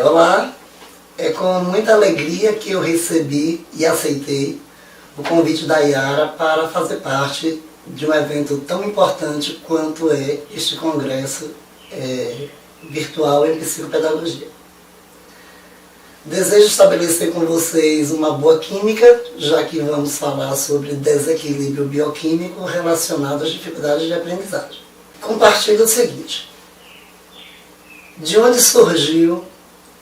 Olá, é com muita alegria que eu recebi e aceitei o convite da Yara para fazer parte de um evento tão importante quanto é este congresso virtual em psicopedagogia. Desejo estabelecer com vocês uma boa química, já que vamos falar sobre desequilíbrio bioquímico relacionado às dificuldades de aprendizagem. Compartilho o seguinte: de onde surgiu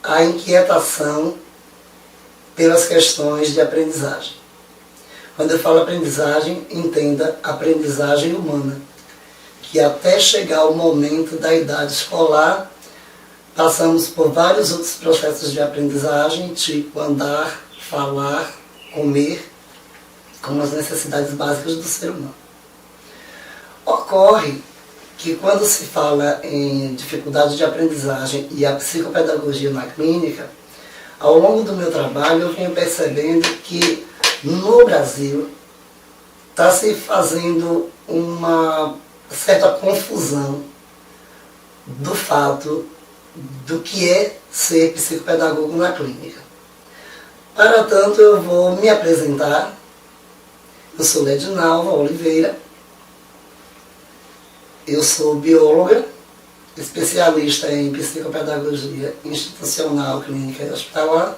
a inquietação pelas questões de aprendizagem? Quando eu falo aprendizagem, entenda aprendizagem humana, que até chegar o momento da idade escolar, passamos por vários outros processos de aprendizagem, tipo andar, falar, comer, como as necessidades básicas do ser humano. Ocorre que quando se fala em dificuldade de aprendizagem e a psicopedagogia na clínica, ao longo do meu trabalho eu venho percebendo que no Brasil está se fazendo uma certa confusão do fato do que é ser psicopedagogo na clínica. Para tanto, eu vou me apresentar. Eu sou Ledinalva Oliveira, eu sou bióloga, especialista em psicopedagogia institucional, clínica e hospitalar,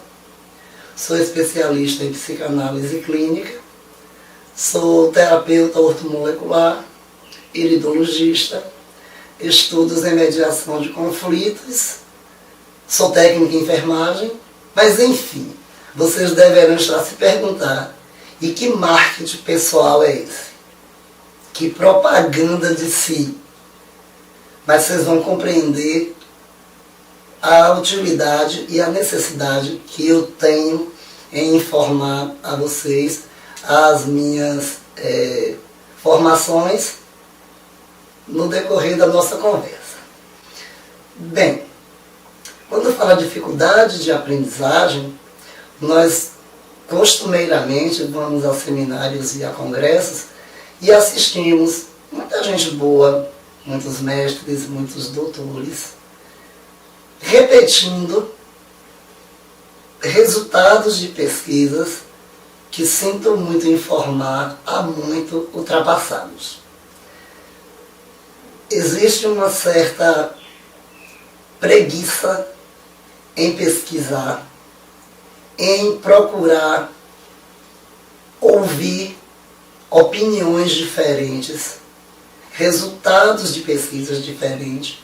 sou especialista em psicanálise clínica, sou terapeuta ortomolecular, iridologista, estudos em mediação de conflitos, sou técnica em enfermagem, mas enfim, vocês deverão estar a se perguntar: e que marketing pessoal é esse? Que propaganda de si? Mas vocês vão compreender a utilidade e a necessidade que eu tenho em informar a vocês as minhas formações no decorrer da nossa conversa. Bem, quando fala dificuldade de aprendizagem, nós costumeiramente vamos a seminários e a congressos e assistimos muita gente boa, muitos mestres, muitos doutores, repetindo resultados de pesquisas que, sinto muito informar, há muito ultrapassados. Existe uma certa preguiça em pesquisar, em procurar ouvir opiniões diferentes, resultados de pesquisas diferentes,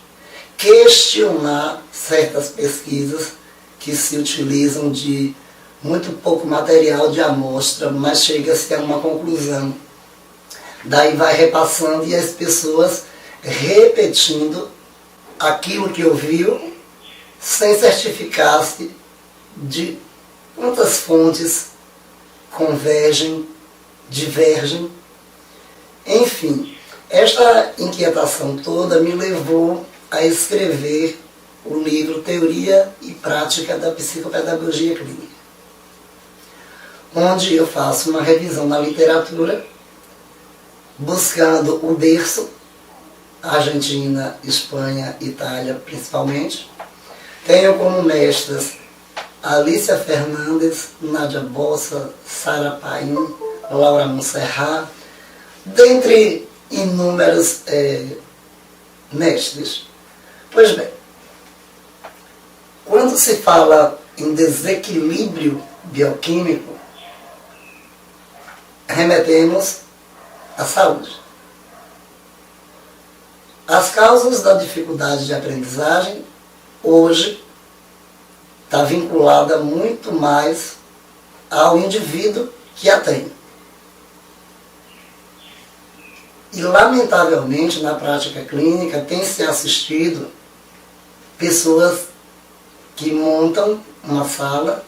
questionar certas pesquisas que se utilizam de muito pouco material de amostra, mas chega-se a uma conclusão. Daí vai repassando e as pessoas repetindo aquilo que ouviu, sem certificar-se de quantas fontes convergem, divergem. Enfim, esta inquietação toda me levou a escrever o livro Teoria e Prática da Psicopedagogia Clínica, onde eu faço uma revisão na literatura, buscando o berço, Argentina, Espanha, Itália principalmente. Tenho como mestras Alicia Fernandes, Nádia Bossa, Sara Paim, Laura Monserrat, dentre inúmeros mestres. Pois bem, quando se fala em desequilíbrio bioquímico, remetemos à saúde. As causas da dificuldade de aprendizagem hoje está vinculada muito mais ao indivíduo que a tem. E, lamentavelmente, na prática clínica, tem se assistido pessoas que montam uma sala,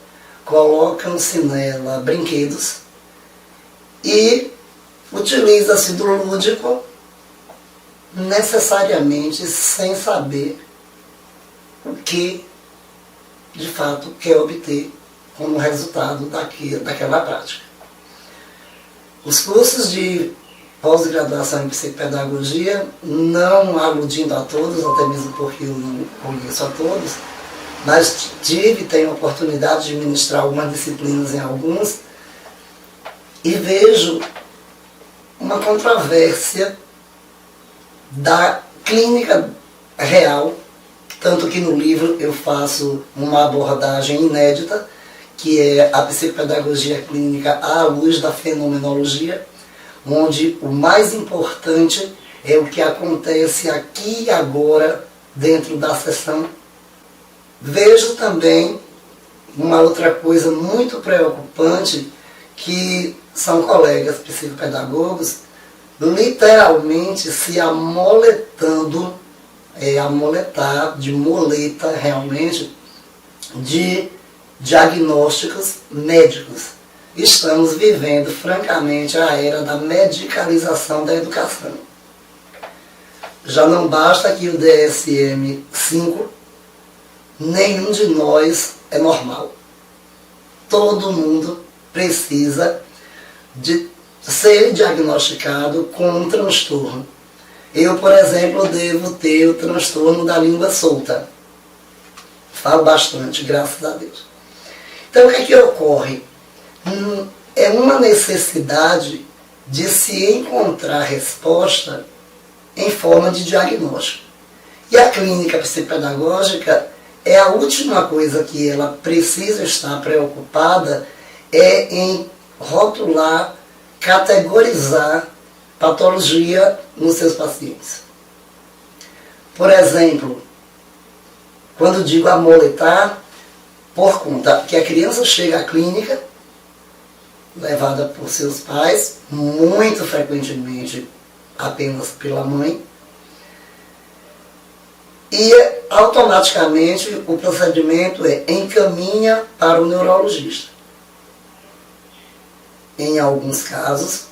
colocam-se nela brinquedos e utiliza-se do lúdico necessariamente sem saber o que de fato quer obter como resultado daquela prática. Os cursos de pós-graduação em psicopedagogia, não aludindo a todos, até mesmo porque eu não conheço a todos, mas tenho a oportunidade de ministrar algumas disciplinas em alguns, e vejo uma controvérsia da clínica real, tanto que no livro eu faço uma abordagem inédita, que é a psicopedagogia clínica à luz da fenomenologia, onde o mais importante é o que acontece aqui e agora dentro da sessão. Vejo também uma outra coisa muito preocupante, que são colegas psicopedagogos literalmente se amoletando, amoletar, de moleta realmente, de diagnósticos médicos. Estamos vivendo, francamente, a era da medicalização da educação. Já não basta que o DSM-5, nenhum de nós é normal. Todo mundo precisa de ser diagnosticado com um transtorno. Eu, por exemplo, devo ter o transtorno da língua solta. Falo bastante, graças a Deus. Então, o que é que ocorre? É uma necessidade de se encontrar resposta em forma de diagnóstico. E a clínica psicopedagógica é a última coisa que ela precisa estar preocupada em rotular, categorizar patologia nos seus pacientes. Por exemplo, quando digo amoletar, por conta que a criança chega à clínica, levada por seus pais, muito frequentemente apenas pela mãe, e automaticamente o procedimento encaminha para o neurologista. Em alguns casos,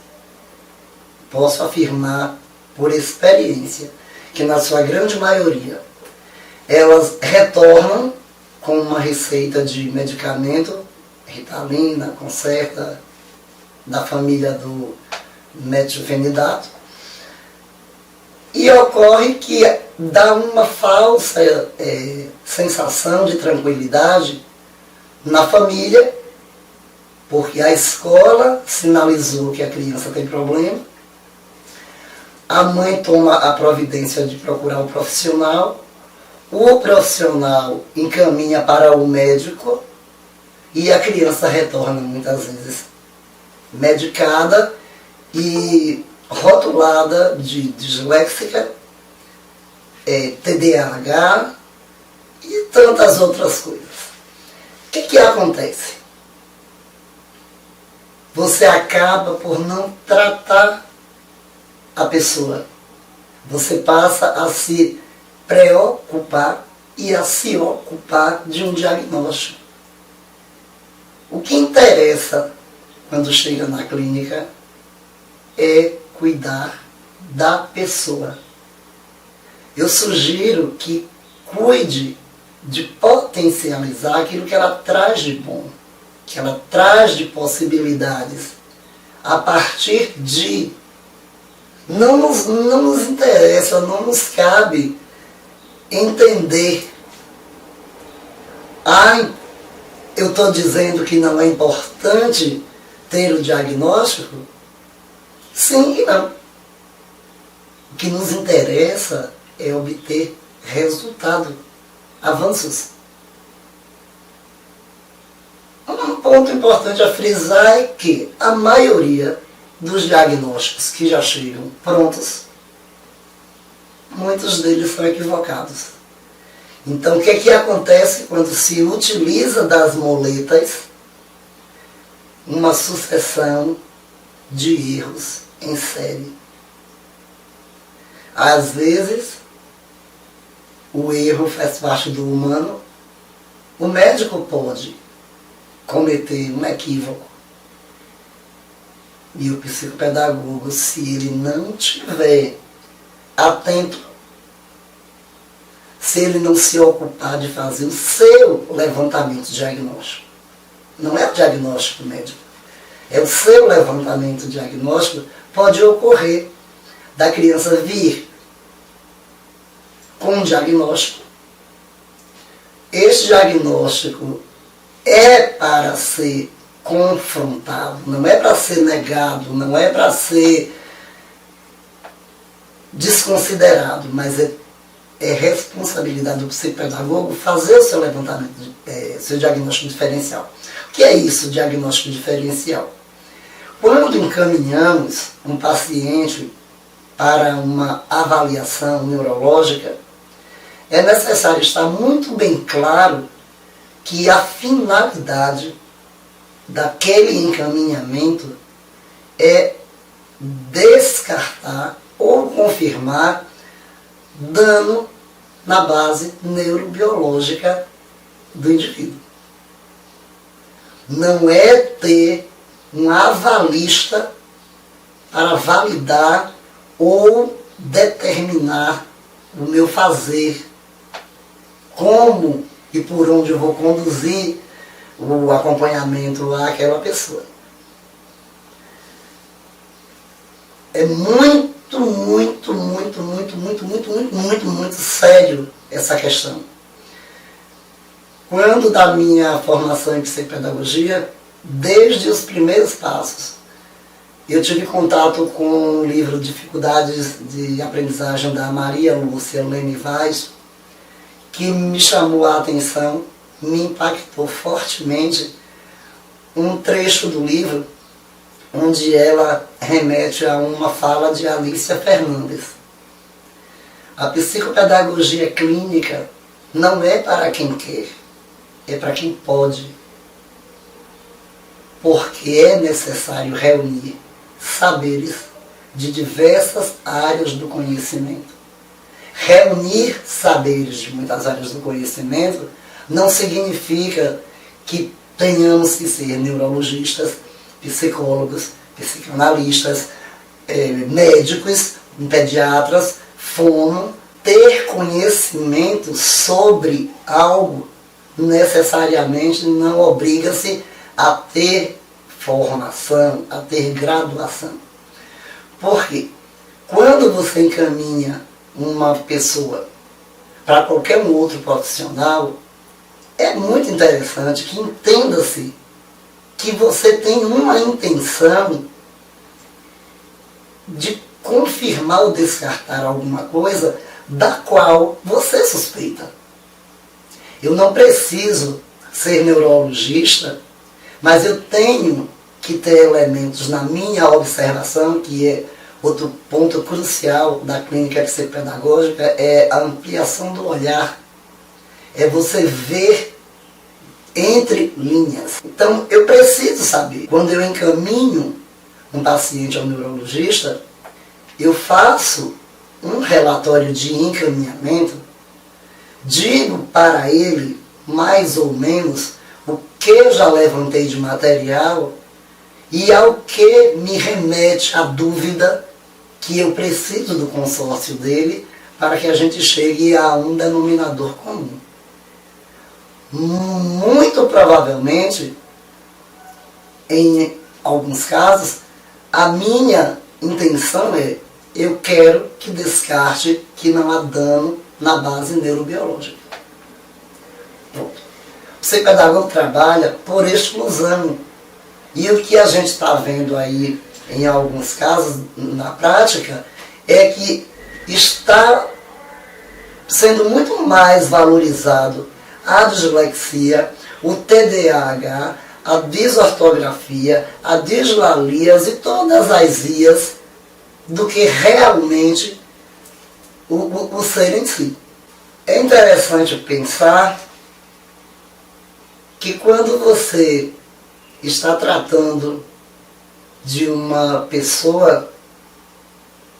posso afirmar por experiência que na sua grande maioria elas retornam com uma receita de medicamento, Ritalina, Concerta, da família do metilfenidato, e ocorre que dá uma falsa sensação de tranquilidade na família, porque a escola sinalizou que a criança tem problema, a mãe toma a providência de procurar um profissional, o profissional encaminha para o médico e a criança retorna muitas vezes medicada e rotulada de disléxica, TDAH e tantas outras coisas. O que acontece? Você acaba por não tratar a pessoa. Você passa a se preocupar e a se ocupar de um diagnóstico. O que interessa quando chega na clínica é cuidar da pessoa. Eu sugiro que cuide de potencializar aquilo que ela traz de bom, que ela traz de possibilidades, a partir de... Não nos interessa, não nos cabe entender. Eu estou dizendo que não é importante ter o diagnóstico? Sim e não. O que nos interessa é obter resultado, avanços. Um ponto importante a frisar é que a maioria dos diagnósticos que já chegam prontos, muitos deles são equivocados. Então, o que é que acontece quando se utiliza das moletas? Uma sucessão de erros em série. Às vezes, o erro faz parte do humano. O médico pode cometer um equívoco. E o psicopedagogo, se ele não estiver atento, se ele não se ocupar de fazer o seu levantamento diagnóstico, não é o diagnóstico médico, é o seu levantamento diagnóstico, pode ocorrer da criança vir com um diagnóstico, este diagnóstico é para ser confrontado, não é para ser negado, não é para ser desconsiderado, mas é responsabilidade do psicopedagogo fazer o seu levantamento, seu diagnóstico diferencial. O que é isso, diagnóstico diferencial? Quando encaminhamos um paciente para uma avaliação neurológica, é necessário estar muito bem claro que a finalidade daquele encaminhamento é descartar ou confirmar dano na base neurobiológica do indivíduo. Não é ter um avalista para validar ou determinar o meu fazer, como e por onde eu vou conduzir o acompanhamento àquela pessoa. É muito sério essa questão. Quando da minha formação em psicopedagogia, desde os primeiros passos, eu tive contato com o livro Dificuldades de Aprendizagem da Maria Lúcia Leme Vaz, que me chamou a atenção, me impactou fortemente um trecho do livro onde ela remete a uma fala de Alicia Fernandes. A psicopedagogia clínica não é para quem quer, é para quem pode. Porque é necessário reunir saberes de diversas áreas do conhecimento. Reunir saberes de muitas áreas do conhecimento não significa que tenhamos que ser neurologistas, psicólogos, psicanalistas, médicos, pediatras, fono. Ter conhecimento sobre algo necessariamente não obriga-se a ter formação, a ter graduação. Porque quando você encaminha uma pessoa para qualquer um outro profissional, é muito interessante que entenda-se que você tem uma intenção de confirmar ou descartar alguma coisa da qual você suspeita. Eu não preciso ser neurologista, mas eu tenho que ter elementos na minha observação, que é outro ponto crucial da clínica psicopedagógica, é a ampliação do olhar. É você ver entre linhas. Então, eu preciso saber, quando eu encaminho um paciente ao neurologista, eu faço um relatório de encaminhamento, digo para ele, mais ou menos, o que eu já levantei de material e ao que me remete a dúvida que eu preciso do consórcio dele para que a gente chegue a um denominador comum. Muito provavelmente, em alguns casos, a minha intenção é: eu quero que descarte que não há dano na base neurobiológica. Pronto. O psicopedagogo trabalha por exclusão. E o que a gente está vendo aí, em alguns casos, na prática, é que está sendo muito mais valorizado a dislexia, o TDAH, a disortografia, a dislalias e todas as ias do que realmente o ser em si. É interessante pensar que quando você está tratando de uma pessoa,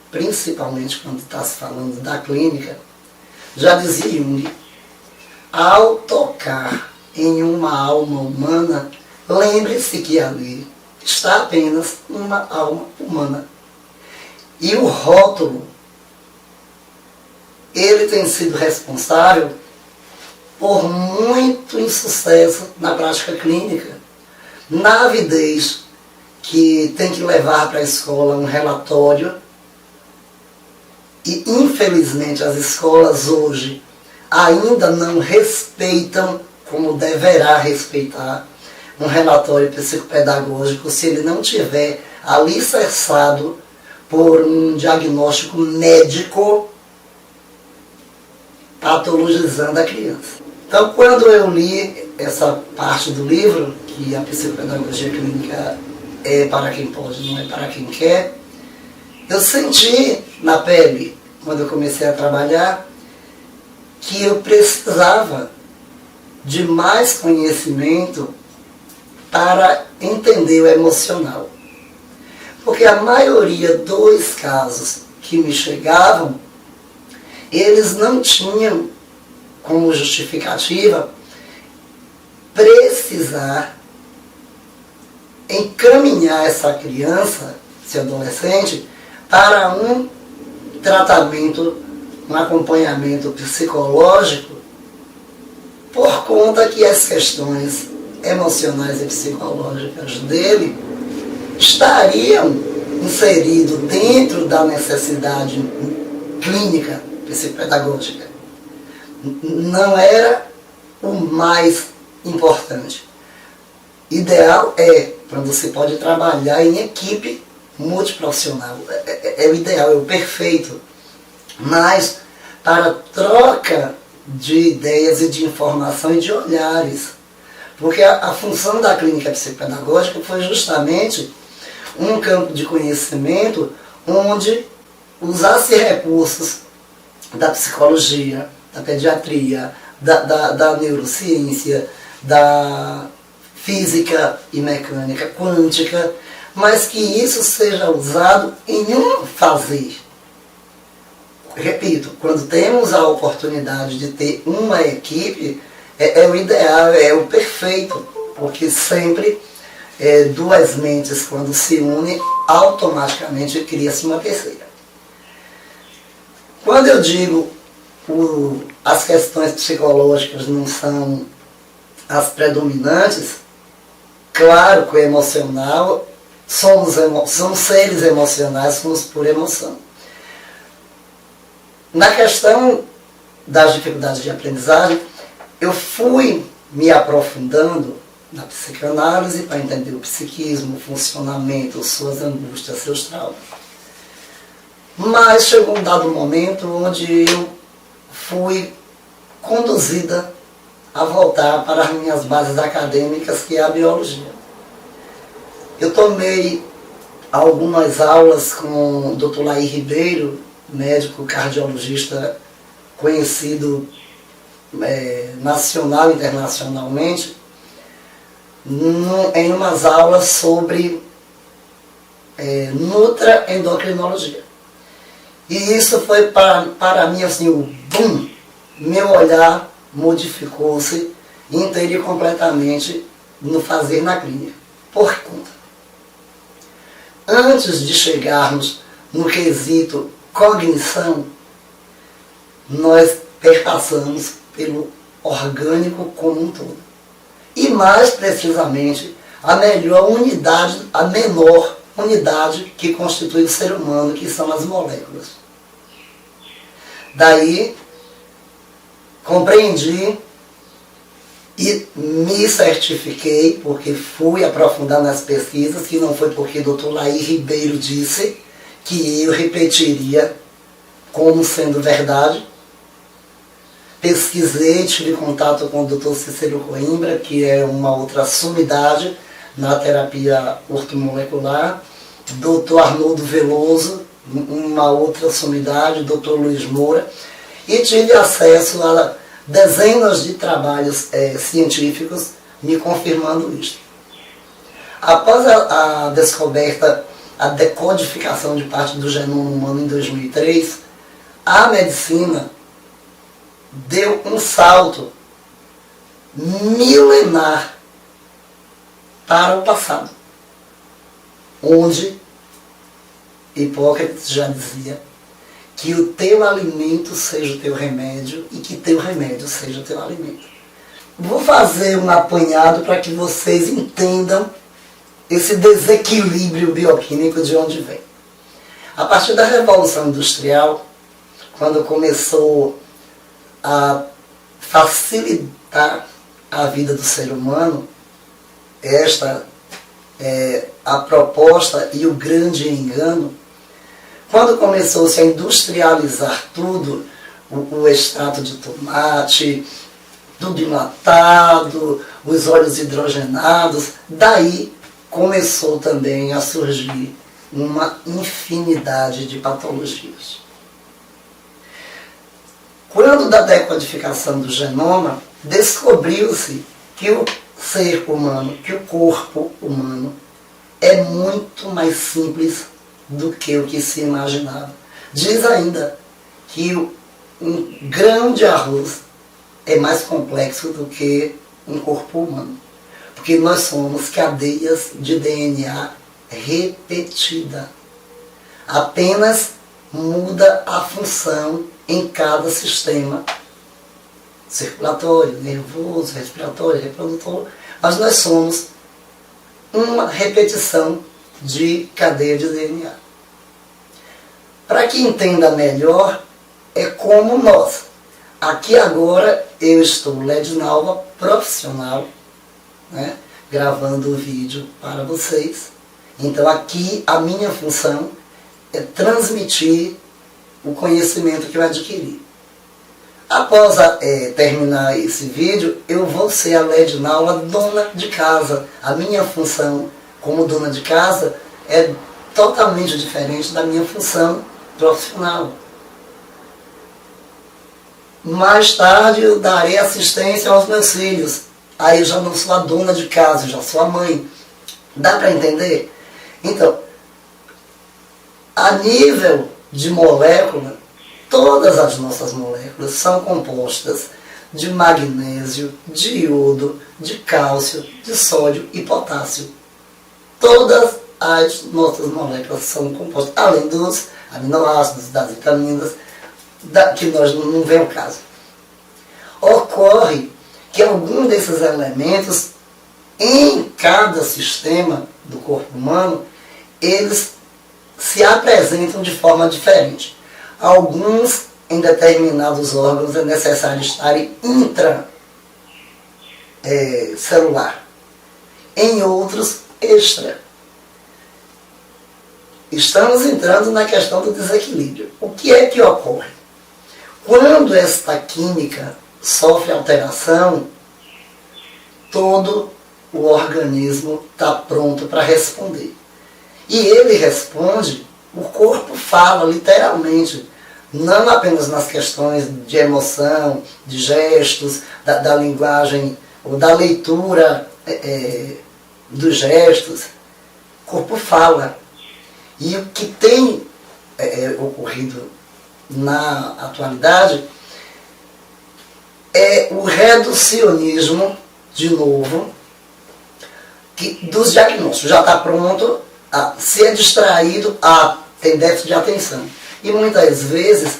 principalmente quando está se falando da clínica, já dizia Jung, ao tocar em uma alma humana, lembre-se que ali está apenas uma alma humana. E o rótulo, ele tem sido responsável por muito insucesso na prática clínica, na avidez que tem que levar para a escola um relatório. E infelizmente as escolas hoje ainda não respeitam como deverá respeitar um relatório psicopedagógico se ele não tiver alicerçado por um diagnóstico médico patologizando a criança. Então, quando eu li essa parte do livro, que a psicopedagogia clínica é para quem pode, não é para quem quer, eu senti na pele, quando eu comecei a trabalhar, que eu precisava de mais conhecimento para entender o emocional. Porque a maioria dos casos que me chegavam, eles não tinham como justificativa precisar encaminhar essa criança, esse adolescente, para um tratamento, um acompanhamento psicológico, por conta que as questões emocionais e psicológicas dele estariam inseridos dentro da necessidade clínica psicopedagógica. Não era o mais importante. Ideal é quando você pode trabalhar em equipe multiprofissional. É o ideal, é o perfeito. Mas para troca de ideias e de informação e de olhares. Porque a função da clínica psicopedagógica foi justamente um campo de conhecimento onde usasse recursos da psicologia, da pediatria, da neurociência, da física e mecânica quântica, mas que isso seja usado em um fazer. Repito, quando temos a oportunidade de ter uma equipe, é o ideal, é o perfeito, porque sempre duas mentes, quando se unem, automaticamente cria-se uma terceira. Quando eu digo as questões psicológicas não são as predominantes, claro que o emocional, somos seres emocionais, somos por emoção. Na questão das dificuldades de aprendizagem, eu fui me aprofundando na psicanálise para entender o psiquismo, o funcionamento, suas angústias, seus traumas. Mas chegou um dado momento onde eu fui conduzida a voltar para as minhas bases acadêmicas, que é a biologia. Eu tomei algumas aulas com o Dr. Laí Ribeiro, médico cardiologista conhecido nacional e internacionalmente, em umas aulas sobre nutraendocrinologia. E isso foi para mim assim, o boom, meu olhar modificou-se inteiro e completamente no fazer na clínica. Por conta. Antes de chegarmos no quesito cognição, nós perpassamos pelo orgânico como um todo. E mais precisamente, a menor unidade que constitui o ser humano, que são as moléculas. Daí, compreendi e me certifiquei, porque fui aprofundar nas pesquisas, que não foi porque o Dr. Laí Ribeiro disse que eu repetiria como sendo verdade. Pesquisei, tive contato com o Dr. Cícero Coimbra, que é uma outra sumidade na terapia ortomolecular, Dr. Arnoldo Veloso, uma outra sumidade, Dr. Luiz Moura, e tive acesso a dezenas de trabalhos científicos me confirmando isso. Após a descoberta, a decodificação de parte do genoma humano em 2003, a medicina deu um salto milenar para o passado, onde Hipócrates já dizia que o teu alimento seja o teu remédio e que teu remédio seja o teu alimento. Vou fazer um apanhado para que vocês entendam esse desequilíbrio bioquímico de onde vem. A partir da Revolução Industrial, quando começou a facilitar a vida do ser humano, esta é a proposta e o grande engano. Quando começou-se a industrializar tudo, o extrato de tomate, tudo enlatado, os óleos hidrogenados, daí começou também a surgir uma infinidade de patologias. Quando da decodificação do genoma, descobriu-se que o ser humano, que o corpo humano é muito mais simples do que o que se imaginava. Diz ainda que um grão de arroz é mais complexo do que um corpo humano, porque nós somos cadeias de DNA repetida. Apenas muda a função em cada sistema circulatório, nervoso, respiratório, reprodutor, mas nós somos uma repetição de cadeia de DNA. Para que entenda melhor, é como nós. Aqui agora eu estou, Ledinalva, profissional, né, gravando o vídeo para vocês. Então aqui a minha função é transmitir o conhecimento que eu adquiri. Após terminar esse vídeo, eu vou ser a Ledinalva dona de casa. A minha função como dona de casa é totalmente diferente da minha função profissional. Mais tarde eu darei assistência aos meus filhos. Aí eu já não sou a dona de casa, eu já sou a mãe. Dá para entender? Então, a nível de molécula, todas as nossas moléculas são compostas de magnésio, de iodo, de cálcio, de sódio e potássio. Todas as nossas moléculas são compostas, além dos aminoácidos, das vitaminas, que nós não vem ao caso. Ocorre que algum desses elementos, em cada sistema do corpo humano, eles se apresentam de forma diferente. Alguns, em determinados órgãos, é necessário estarem intracelular. Em outros, extra. Estamos entrando na questão do desequilíbrio. O que é que ocorre? Quando esta química sofre alteração, todo o organismo está pronto para responder. E ele responde, o corpo fala literalmente, não apenas nas questões de emoção, de gestos, da linguagem, ou da leitura dos gestos. O corpo fala. E o que tem ocorrido na atualidade é o reducionismo, de novo, dos diagnósticos. Já está pronto, se é distraído, tem déficit de atenção. E muitas vezes,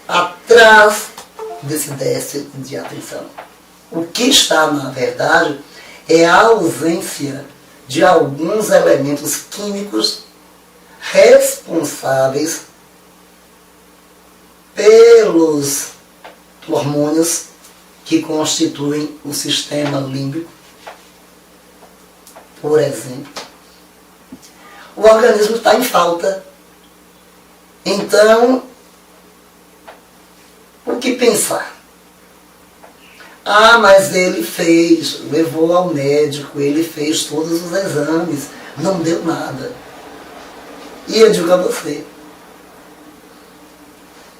atrás desse déficit de atenção, o que está, na verdade, é a ausência de alguns elementos químicos responsáveis pelos hormônios que constituem o sistema límbico. Por exemplo, o organismo está em falta. Então, o que pensar? Mas ele levou ao médico, ele fez todos os exames, não deu nada. E eu digo a você,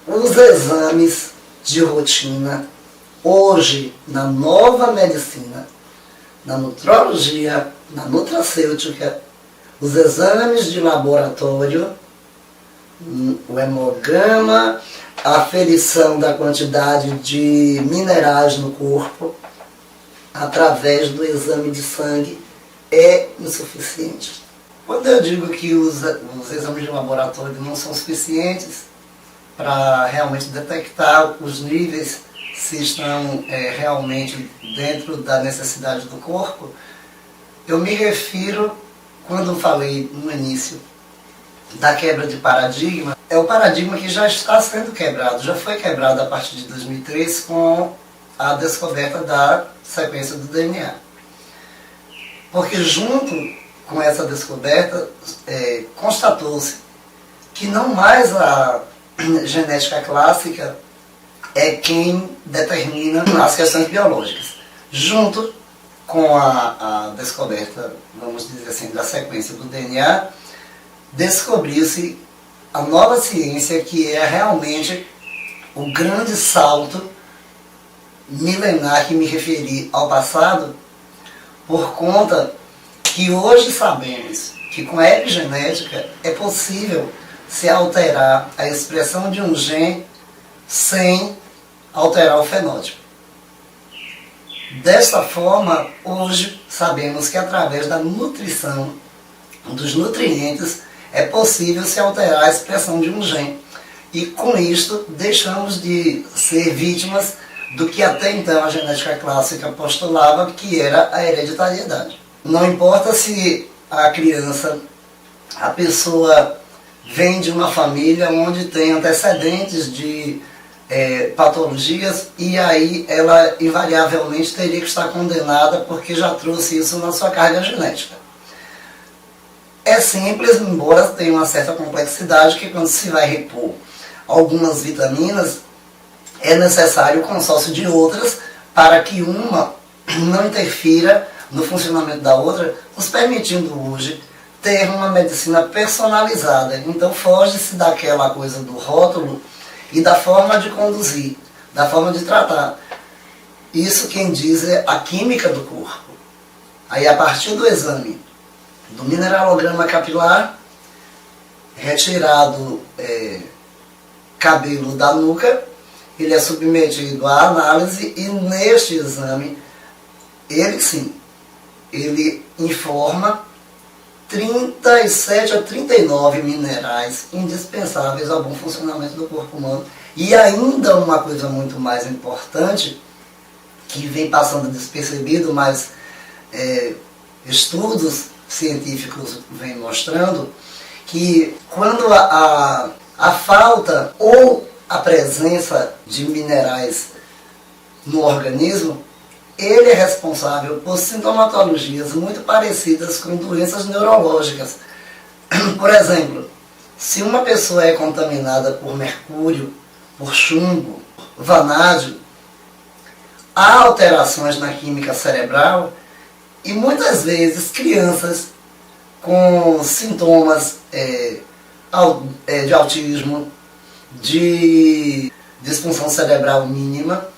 os exames de rotina, hoje, na nova medicina, na nutrologia, na nutracêutica, os exames de laboratório, o hemograma, a aferição da quantidade de minerais no corpo, através do exame de sangue, é insuficiente. Quando eu digo que os exames de laboratório não são suficientes para realmente detectar os níveis, se estão realmente dentro da necessidade do corpo, eu me refiro, quando eu falei no início da quebra de paradigma, é o paradigma que já está sendo quebrado, já foi quebrado a partir de 2003 com a descoberta da sequência do DNA. Porque junto com essa descoberta, constatou-se que não mais a genética clássica é quem determina as questões biológicas. Junto com a descoberta, vamos dizer assim, da sequência do DNA, descobriu-se a nova ciência, que é realmente o grande salto milenar que me referi ao passado, por conta que hoje sabemos que com a epigenética é possível se alterar a expressão de um gene sem alterar o fenótipo. Desta forma, hoje sabemos que através da nutrição, dos nutrientes, é possível se alterar a expressão de um gene. E com isto deixamos de ser vítimas do que até então a genética clássica postulava, que era a hereditariedade. Não importa se a criança, a pessoa vem de uma família onde tem antecedentes de patologias, e aí ela invariavelmente teria que estar condenada porque já trouxe isso na sua carga genética. É simples, embora tenha uma certa complexidade, que quando se vai repor algumas vitaminas, é necessário o consórcio de outras para que uma não interfira no funcionamento da outra, nos permitindo hoje ter uma medicina personalizada. Então foge-se daquela coisa do rótulo e da forma de conduzir, da forma de tratar. Isso quem diz é a química do corpo. Aí a partir do exame do mineralograma capilar, retirado cabelo da nuca, ele é submetido à análise, e neste exame, ele sim, ele informa 37 a 39 minerais indispensáveis ao bom funcionamento do corpo humano. E ainda uma coisa muito mais importante, que vem passando despercebido, mas estudos científicos vêm mostrando, que quando a falta ou a presença de minerais no organismo, ele é responsável por sintomatologias muito parecidas com doenças neurológicas. Por exemplo, se uma pessoa é contaminada por mercúrio, por chumbo, vanádio, há alterações na química cerebral, e muitas vezes crianças com sintomas de autismo, de disfunção cerebral mínima,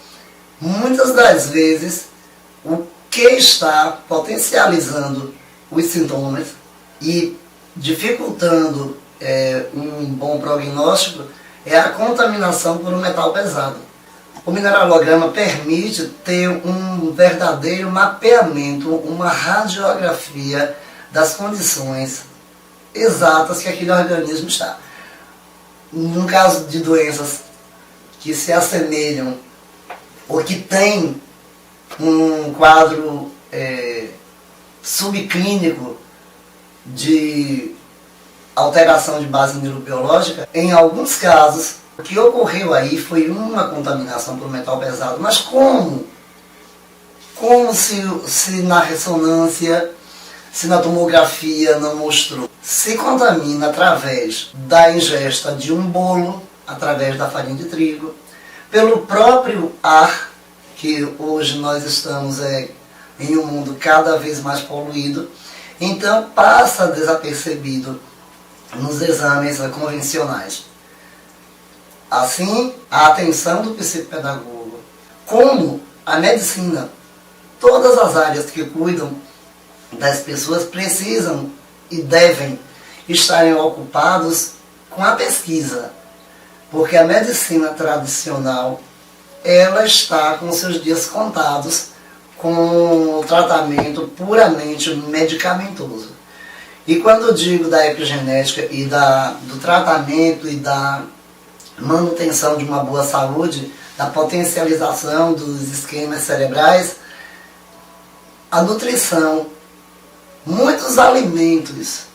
muitas das vezes o que está potencializando os sintomas e dificultando um bom prognóstico é a contaminação por um metal pesado. O mineralograma permite ter um verdadeiro mapeamento, uma radiografia das condições exatas que aquele organismo está. No caso de doenças que se assemelham ou que têm um quadro subclínico de alteração de base neurobiológica, em alguns casos, o que ocorreu aí foi uma contaminação por metal pesado. Mas como se na ressonância, se na tomografia não mostrou? Se contamina através da ingesta de um bolo, através da farinha de trigo, pelo próprio ar, que hoje nós estamos em um mundo cada vez mais poluído, então passa desapercebido nos exames convencionais. Assim, a atenção do psicopedagogo, como a medicina, todas as áreas que cuidam das pessoas precisam e devem estarem ocupados com a pesquisa, porque a medicina tradicional, ela está com seus dias contados com o tratamento puramente medicamentoso. E quando eu digo da epigenética e do tratamento e da manutenção de uma boa saúde, da potencialização dos esquemas cerebrais, a nutrição, muitos alimentos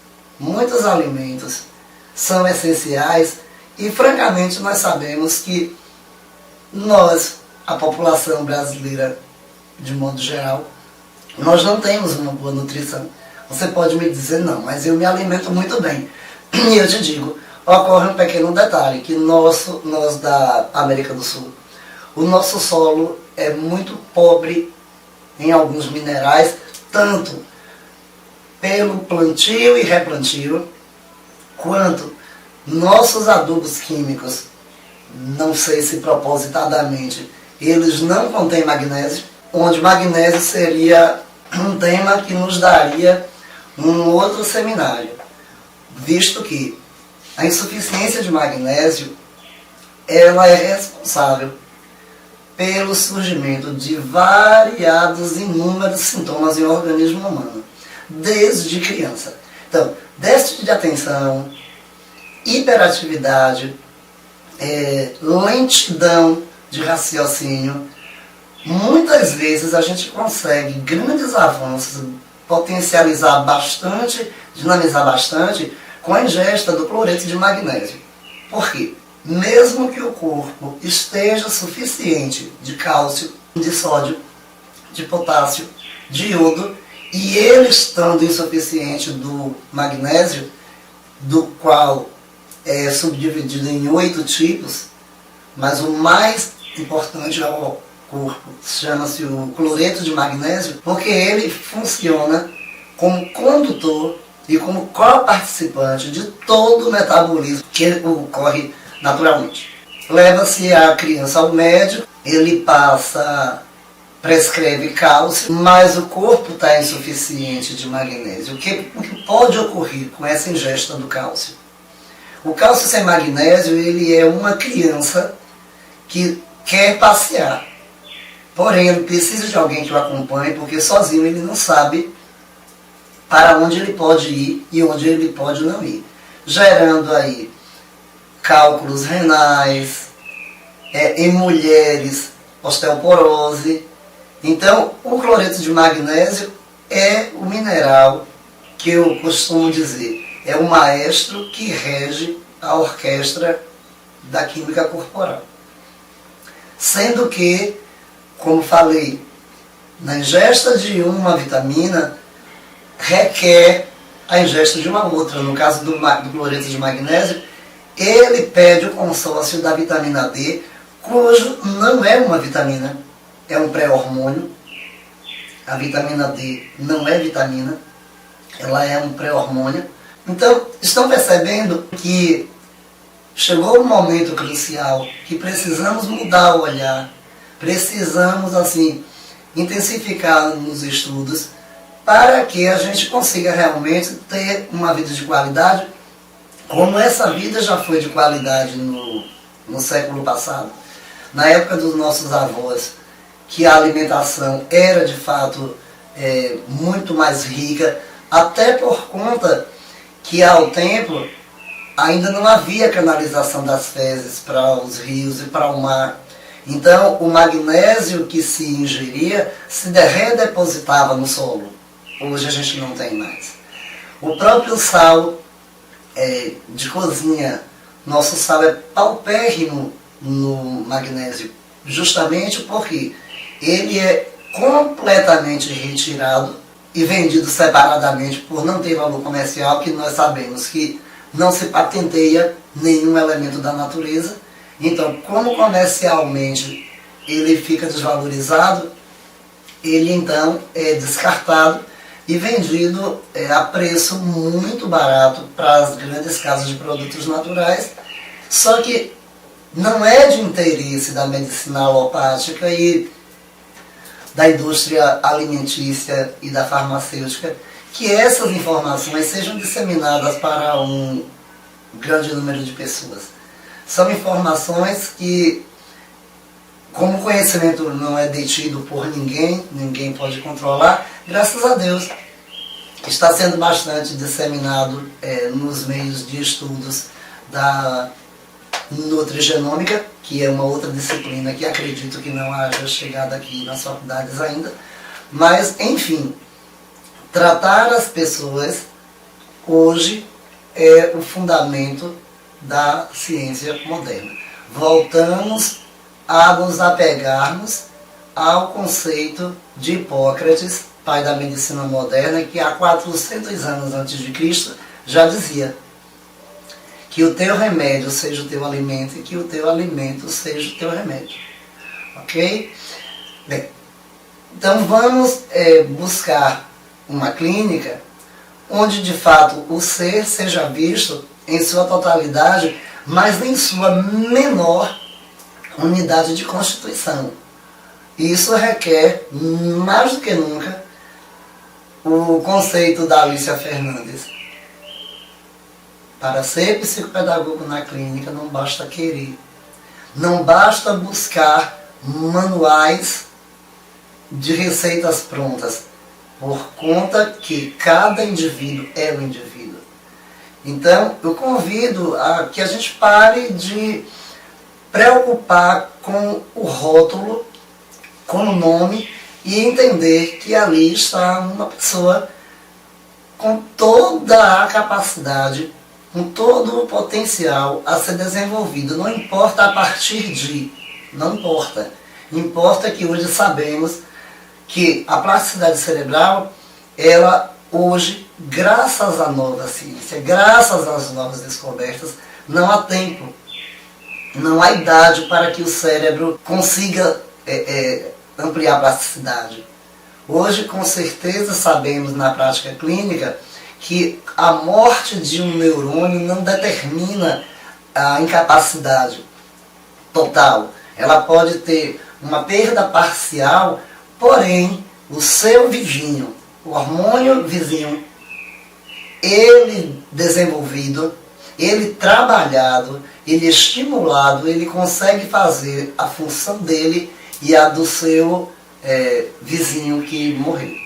são essenciais, e francamente nós sabemos que nós, a população brasileira, de modo geral, nós não temos uma boa nutrição. Você pode me dizer, não, mas eu me alimento muito bem. E eu te digo, ocorre um pequeno detalhe, que nós da América do Sul, o nosso solo é muito pobre em alguns minerais, tanto pelo plantio e replantio, quanto nossos adubos químicos, não sei se propositadamente, eles não contêm magnésio, onde magnésio seria um tema que nos daria um outro seminário, visto que a insuficiência de magnésio ela é responsável pelo surgimento de variados e inúmeros sintomas em organismo humano, desde criança. Então, déficit de atenção, hiperatividade, lentidão de raciocínio. Muitas vezes a gente consegue grandes avanços, potencializar bastante, dinamizar bastante com a ingesta do cloreto de magnésio. Por quê? Mesmo que o corpo esteja suficiente de cálcio, de sódio, de potássio, de iodo, e ele estando insuficiente do magnésio, do qual é subdividido em 8 tipos, mas o mais importante ao corpo chama-se o cloreto de magnésio, porque ele funciona como condutor e como coparticipante de todo o metabolismo que ocorre naturalmente. Leva-se a criança ao médico, ele prescreve cálcio, mas o corpo está insuficiente de magnésio. O que pode ocorrer com essa ingesta do cálcio? O cálcio sem magnésio, ele é uma criança que quer passear. Porém, ele precisa de alguém que o acompanhe, porque sozinho ele não sabe para onde ele pode ir e onde ele pode não ir. Gerando aí cálculos renais, em mulheres, osteoporose. Então, o cloreto de magnésio é o mineral que eu costumo dizer, é o maestro que rege a orquestra da química corporal. Sendo que, como falei, na ingesta de uma vitamina requer a ingesta de uma outra. No caso do cloreto de magnésio, ele pede o consórcio da vitamina D, cujo não é uma vitamina, é um pré-hormônio. A vitamina D não é vitamina, ela é um pré-hormônio. Então, estão percebendo que chegou um momento crucial que precisamos mudar o olhar, precisamos, assim, intensificar nos estudos para que a gente consiga realmente ter uma vida de qualidade, como essa vida já foi de qualidade no século passado. Na época dos nossos avós, que a alimentação era de fato muito mais rica, até por conta que ao tempo ainda não havia canalização das fezes para os rios e para o mar. Então o magnésio que se ingeria se redepositava no solo. Hoje a gente não tem mais. O próprio sal de cozinha, nosso sal é paupérrimo no magnésio, justamente porque ele é completamente retirado e vendido separadamente por não ter valor comercial, que nós sabemos que não se patenteia nenhum elemento da natureza. Então, como comercialmente ele fica desvalorizado, ele então é descartado e vendido a preço muito barato para as grandes casas de produtos naturais. Só que não é de interesse da medicina alopática e da indústria alimentícia e da farmacêutica que essas informações sejam disseminadas para um grande número de pessoas. São informações que, como o conhecimento não é detido por ninguém, ninguém pode controlar, graças a Deus está sendo bastante disseminado nos meios de estudos da nutrigenômica, que é uma outra disciplina que acredito que não haja chegado aqui nas faculdades ainda. Mas, enfim, tratar as pessoas hoje é o fundamento da ciência moderna. Voltamos a nos apegarmos ao conceito de Hipócrates, pai da medicina moderna, que há 400 anos antes de Cristo já dizia que o teu remédio seja o teu alimento e que o teu alimento seja o teu remédio. Ok? Bem, então vamos buscar uma clínica onde de fato o ser seja visto em sua totalidade, mas em sua menor unidade de constituição. Isso requer, mais do que nunca, o conceito da Alicia Fernandes. Para ser psicopedagogo na clínica não basta querer, não basta buscar manuais de receitas prontas, por conta que cada indivíduo é um indivíduo. Então, eu convido a que a gente pare de preocupar com o rótulo, com o nome, e entender que ali está uma pessoa com toda a capacidade, com todo o potencial a ser desenvolvido. Não importa a partir de, não importa. Importa que hoje sabemos que a plasticidade cerebral, ela hoje, graças à nova ciência, graças às novas descobertas, não há tempo, não há idade para que o cérebro consiga ampliar a plasticidade. Hoje, com certeza, sabemos na prática clínica que a morte de um neurônio não determina a incapacidade total. Ela pode ter uma perda parcial, porém, o seu vizinho, o hormônio vizinho, ele desenvolvido, ele trabalhado, ele estimulado, ele consegue fazer a função dele e a do seu vizinho que morreu.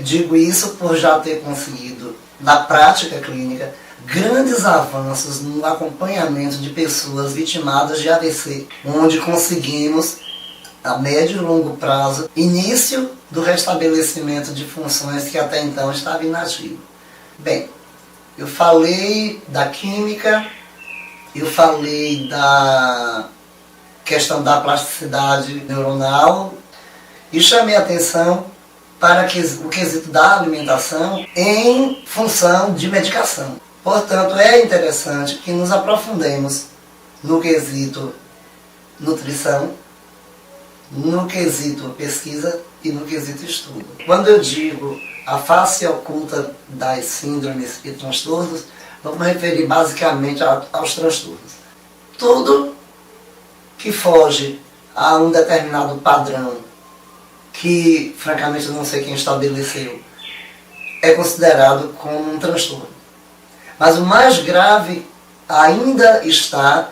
Digo isso por já ter conseguido, na prática clínica, grandes avanços no acompanhamento de pessoas vitimadas de AVC, onde conseguimos, a médio e longo prazo, início do restabelecimento de funções que até então estavam inativas. Bem, eu falei da química, eu falei da questão da plasticidade neuronal e chamei a atenção para o quesito da alimentação em função de medicação. Portanto, é interessante que nos aprofundemos no quesito nutrição, no quesito pesquisa e no quesito estudo. Quando eu digo a face oculta das síndromes e transtornos, vamos me referir basicamente aos transtornos. Tudo que foge a um determinado padrão, que francamente eu não sei quem estabeleceu, é considerado como um transtorno. Mas o mais grave ainda está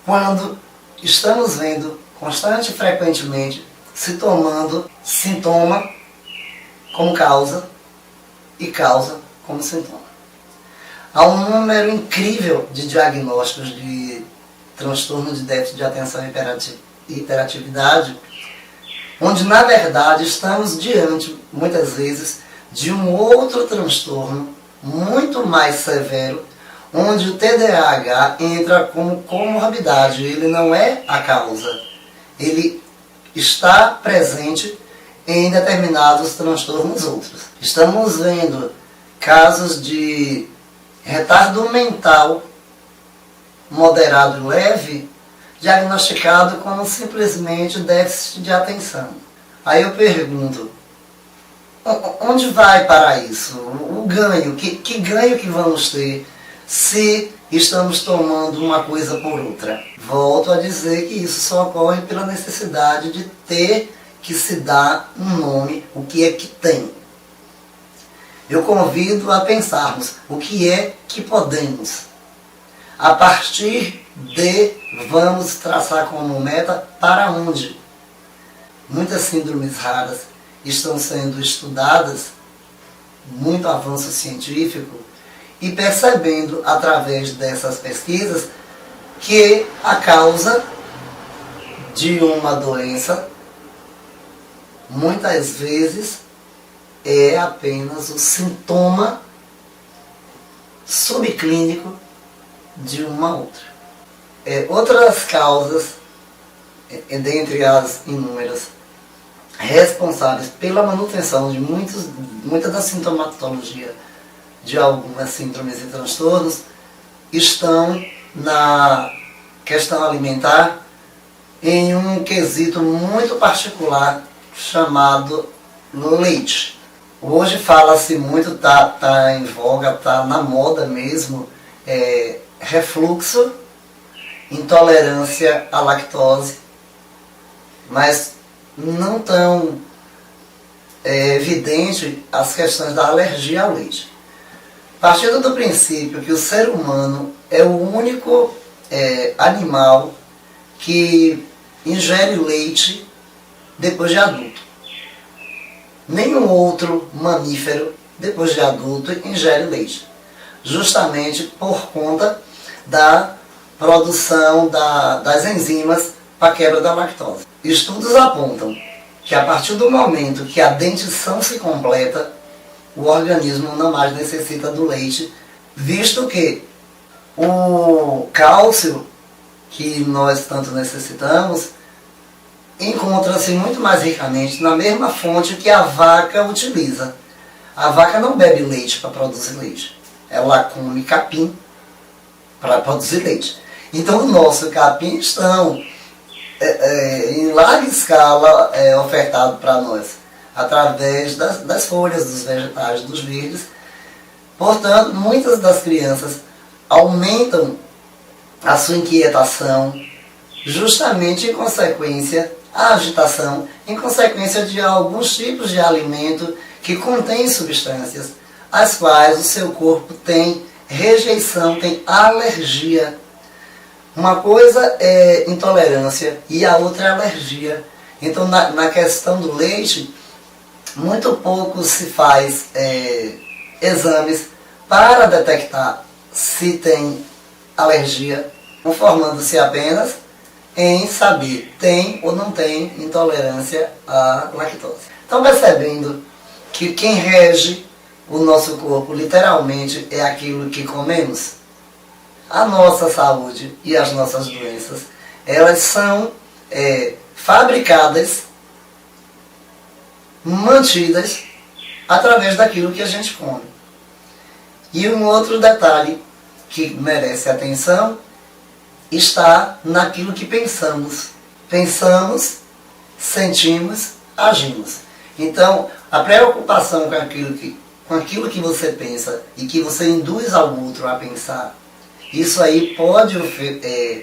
quando estamos vendo constante e frequentemente se tomando sintoma como causa e causa como sintoma. Há um número incrível de diagnósticos de transtorno de déficit de atenção e hiperatividade, onde na verdade estamos diante, muitas vezes, de um outro transtorno muito mais severo, onde o TDAH entra como comorbidade. Ele não é a causa, ele está presente em determinados transtornos outros. Estamos vendo casos de retardo mental moderado e leve, diagnosticado como simplesmente déficit de atenção. Aí eu pergunto, onde vai para isso? O ganho, que ganho que vamos ter se estamos tomando uma coisa por outra? Volto a dizer que isso só ocorre pela necessidade de ter que se dar um nome, o que é que tem. Eu convido a pensarmos o que é que podemos. A partir de, vamos traçar como meta para onde. Muitas síndromes raras estão sendo estudadas, muito avanço científico, e percebendo através dessas pesquisas que a causa de uma doença muitas vezes é apenas o sintoma subclínico de uma outra. Outras causas dentre as inúmeras, responsáveis pela manutenção de muita da sintomatologia de algumas síndromes e transtornos, estão na questão alimentar em um quesito muito particular chamado leite. Hoje fala-se muito, tá em voga, tá na moda mesmo, refluxo, intolerância à lactose, mas não tão evidente as questões da alergia ao leite. Partindo do princípio que o ser humano é o único animal que ingere leite depois de adulto. Nenhum outro mamífero, depois de adulto, ingere leite. Justamente por conta da produção das enzimas para a quebra da lactose. Estudos apontam que a partir do momento que a dentição se completa, o organismo não mais necessita do leite, visto que o cálcio que nós tanto necessitamos encontra-se muito mais ricamente na mesma fonte que a vaca utiliza. A vaca não bebe leite para produzir leite, ela come capim para produzir leite. Então o nosso capim estão em larga escala ofertado para nós, através das folhas, dos vegetais, dos verdes. Portanto, muitas das crianças aumentam a sua inquietação, justamente em consequência, a agitação, em consequência de alguns tipos de alimento que contêm substâncias, as quais o seu corpo tem rejeição, tem alergia. Uma coisa é intolerância e a outra é alergia. Então, na questão do leite, muito pouco se faz exames para detectar se tem alergia, conformando-se apenas em saber tem ou não tem intolerância à lactose. Então, percebendo que quem rege o nosso corpo literalmente é aquilo que comemos, a nossa saúde e as nossas doenças, elas são fabricadas, mantidas através daquilo que a gente come. E um outro detalhe que merece atenção está naquilo que pensamos. Pensamos, sentimos, agimos. Então, a preocupação com aquilo que você pensa e que você induz ao outro a pensar, isso aí pode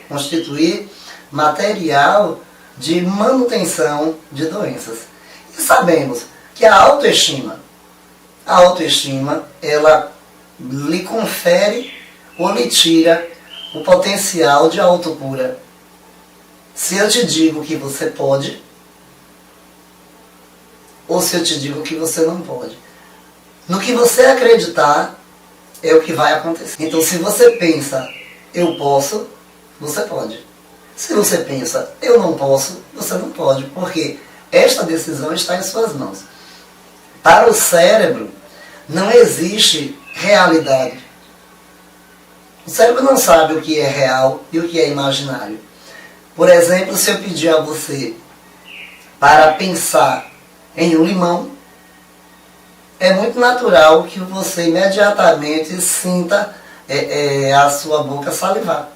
constituir material de manutenção de doenças. E sabemos que a autoestima, ela lhe confere ou lhe tira o potencial de autocura. Se eu te digo que você pode, ou se eu te digo que você não pode. No que você acreditar, é o que vai acontecer. Então, se você pensa, eu posso, você pode. Se você pensa, eu não posso, você não pode, porque esta decisão está em suas mãos. Para o cérebro, não existe realidade. O cérebro não sabe o que é real e o que é imaginário. Por exemplo, se eu pedir a você para pensar em um limão, é muito natural que você imediatamente sinta a sua boca salivar.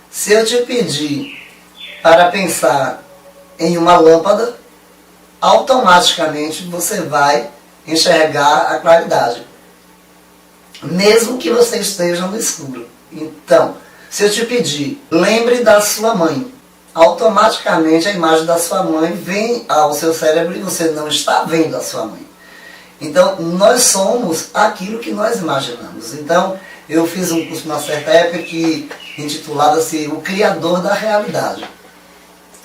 Se eu te pedir para pensar em uma lâmpada, automaticamente você vai enxergar a claridade, mesmo que você esteja no escuro. Então, se eu te pedir, lembre da sua mãe, automaticamente a imagem da sua mãe vem ao seu cérebro e você não está vendo a sua mãe. Então, nós somos aquilo que nós imaginamos. Então, eu fiz um curso numa certa época que intitulava-se O Criador da Realidade.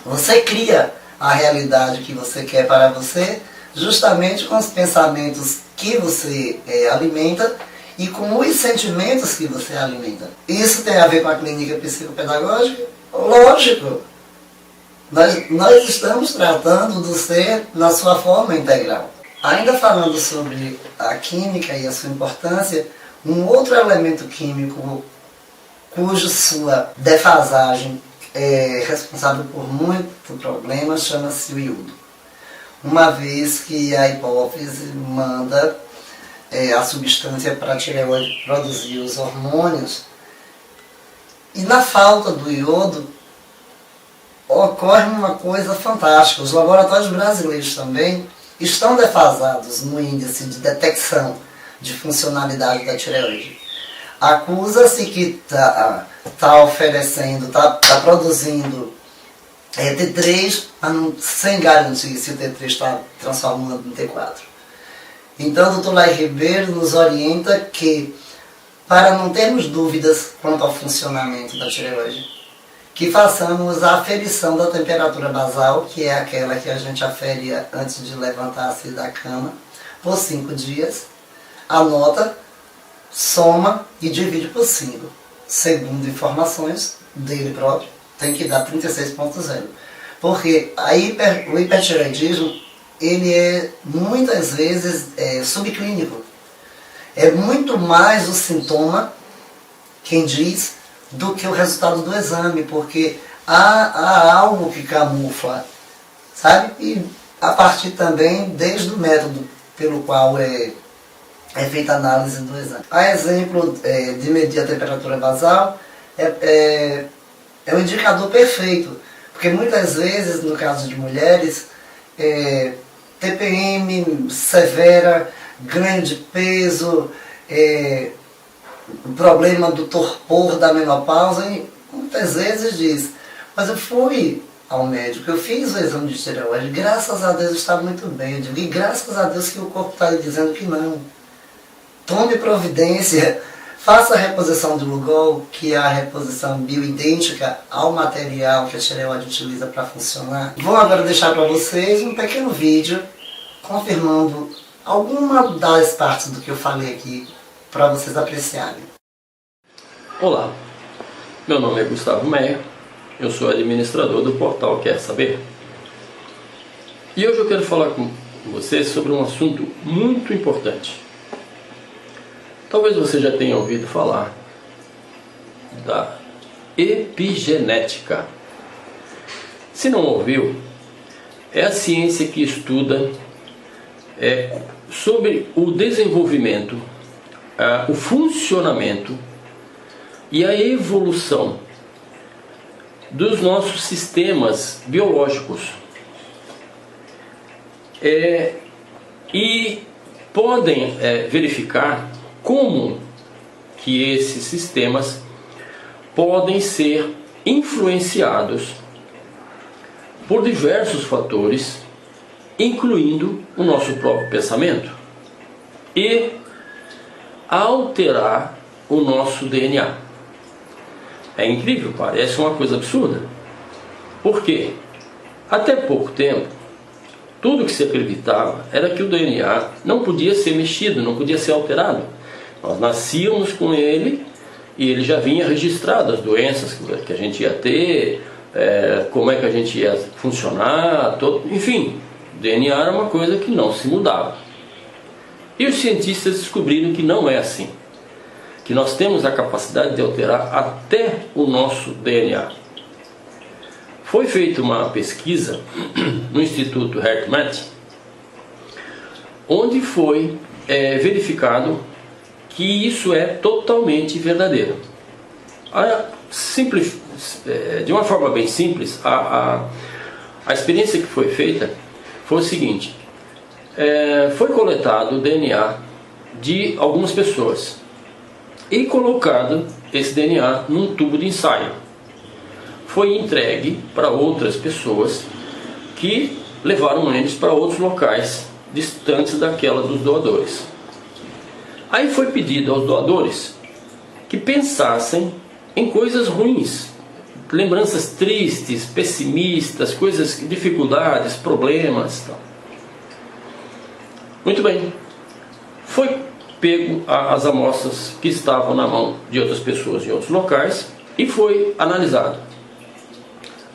Você cria a realidade que você quer para você, justamente com os pensamentos que você alimenta e com os sentimentos que você alimenta. Isso tem a ver com a clínica psicopedagógica? Lógico! Nós estamos tratando do ser na sua forma integral. Ainda falando sobre a química e a sua importância, um outro elemento químico cuja sua defasagem responsável por muito problema chama-se o iodo. Uma vez que a hipófise manda a substância para a tireoide produzir os hormônios, e na falta do iodo ocorre uma coisa fantástica. Os laboratórios brasileiros também estão defasados no índice de detecção de funcionalidade da tireoide. Acusa-se que está oferecendo, está produzindo T3, sem garantir se o T3 está transformando em T4. Então, o Dr. Lai Ribeiro nos orienta que, para não termos dúvidas quanto ao funcionamento da tireoide, que façamos a aferição da temperatura basal, que é aquela que a gente afere antes de levantar-se da cama, por 5 dias, anota, soma e divide por 5. Segundo informações dele próprio, tem que dar 36,0. Porque o hipertireoidismo, ele é muitas vezes subclínico. É muito mais o sintoma, quem diz, do que o resultado do exame, porque há algo que camufla, sabe? E a partir também, desde o método pelo qual é feita a análise do exame. A exemplo de medir a temperatura basal, é um indicador perfeito, porque muitas vezes, no caso de mulheres, TPM severa, ganho de peso, o problema do torpor da menopausa, e muitas vezes diz, mas eu fui ao médico, eu fiz o exame de tireoide, graças a Deus está muito bem. Eu digo, e graças a Deus que o corpo está lhe dizendo que não. Tome providência, faça a reposição do Lugol, que é a reposição bioidêntica ao material que a tireoide utiliza para funcionar. Vou agora deixar para vocês um pequeno vídeo confirmando alguma das partes do que eu falei aqui, para vocês apreciarem. Olá, meu nome é Gustavo Meyer, eu sou administrador do portal Quer Saber. E hoje eu quero falar com vocês sobre um assunto muito importante. Talvez você já tenha ouvido falar da epigenética. Se não ouviu, é a ciência que estuda sobre o desenvolvimento, o funcionamento e a evolução dos nossos sistemas biológicos. E podem verificar como que esses sistemas podem ser influenciados por diversos fatores, incluindo o nosso próprio pensamento, e alterar o nosso DNA. É incrível, parece uma coisa absurda. Por quê? Até pouco tempo, tudo que se acreditava era que o DNA não podia ser mexido, não podia ser alterado. Nós nascíamos com ele e ele já vinha registrado, as doenças que a gente ia ter, como é que a gente ia funcionar, enfim, o DNA era uma coisa que não se mudava. E os cientistas descobriram que não é assim, que nós temos a capacidade de alterar até o nosso DNA. Foi feita uma pesquisa no Instituto HeartMath, onde foi verificado que isso é totalmente verdadeiro. De uma forma bem simples, a experiência que foi feita foi o seguinte: foi coletado o DNA de algumas pessoas e colocado esse DNA num tubo de ensaio. Foi entregue para outras pessoas que levaram eles para outros locais distantes daquela dos doadores. Aí foi pedido aos doadores que pensassem em coisas ruins, lembranças tristes, pessimistas, dificuldades, problemas, tal. Muito bem, foi pego as amostras que estavam na mão de outras pessoas em outros locais e foi analisado.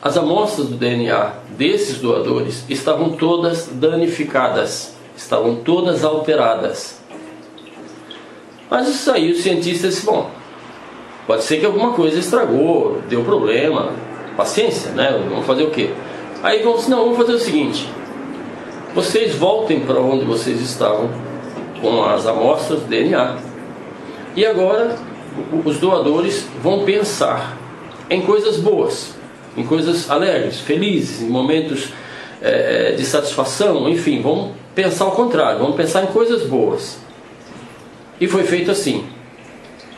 As amostras do DNA desses doadores estavam todas danificadas, estavam todas alteradas. Mas isso aí os cientistas disseram, bom, pode ser que alguma coisa estragou, deu problema, paciência, né? Vamos fazer o quê? Aí vamos dizer, não, vamos fazer o seguinte: vocês voltem para onde vocês estavam com as amostras de DNA, e agora os doadores vão pensar em coisas boas, em coisas alegres, felizes, em momentos de satisfação, enfim, vamos pensar ao contrário, vamos pensar em coisas boas. E foi feito assim.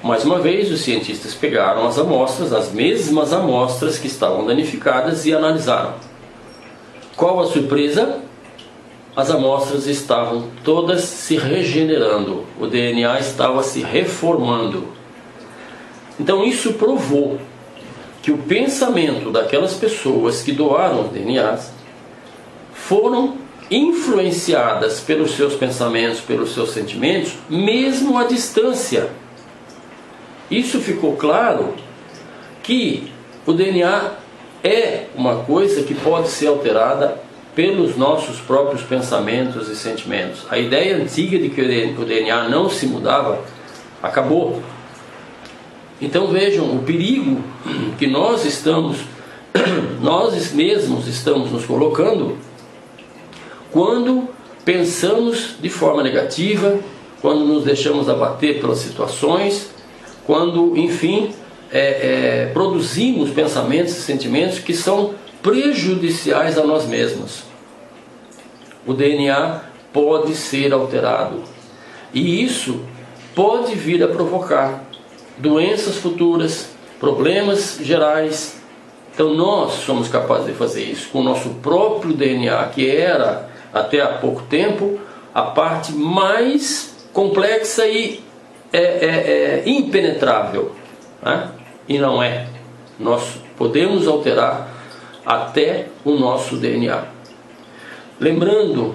Mais uma vez, os cientistas pegaram as amostras, as mesmas amostras que estavam danificadas, e analisaram. Qual a surpresa? As amostras estavam todas se regenerando, o DNA estava se reformando. Então isso provou que o pensamento daquelas pessoas que doaram os DNAs foram influenciadas pelos seus pensamentos, pelos seus sentimentos, mesmo à distância. Isso ficou claro que o DNA é uma coisa que pode ser alterada pelos nossos próprios pensamentos e sentimentos. A ideia antiga de que o DNA não se mudava acabou. Então vejam o perigo que nós mesmos estamos nos colocando quando pensamos de forma negativa, quando nos deixamos abater pelas situações, quando, enfim, produzimos pensamentos e sentimentos que são prejudiciais a nós mesmos. O DNA pode ser alterado, e isso pode vir a provocar doenças futuras, problemas gerais. Então nós somos capazes de fazer isso com o nosso próprio DNA, que era até há pouco tempo a parte mais complexa e impenetrável, né? E não é. Nós podemos alterar até o nosso DNA. Lembrando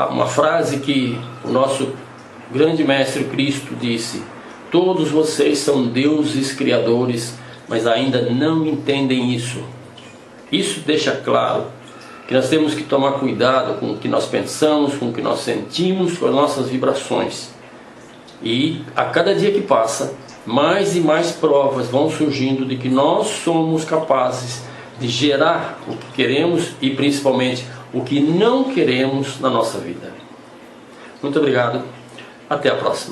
uma frase que o nosso grande mestre Cristo disse: todos vocês são deuses criadores, mas ainda não entendem isso. Isso deixa claro que nós temos que tomar cuidado com o que nós pensamos, com o que nós sentimos, com as nossas vibrações. E a cada dia que passa, mais e mais provas vão surgindo de que nós somos capazes de gerar o que queremos e principalmente o que não queremos na nossa vida. Muito obrigado, até a próxima.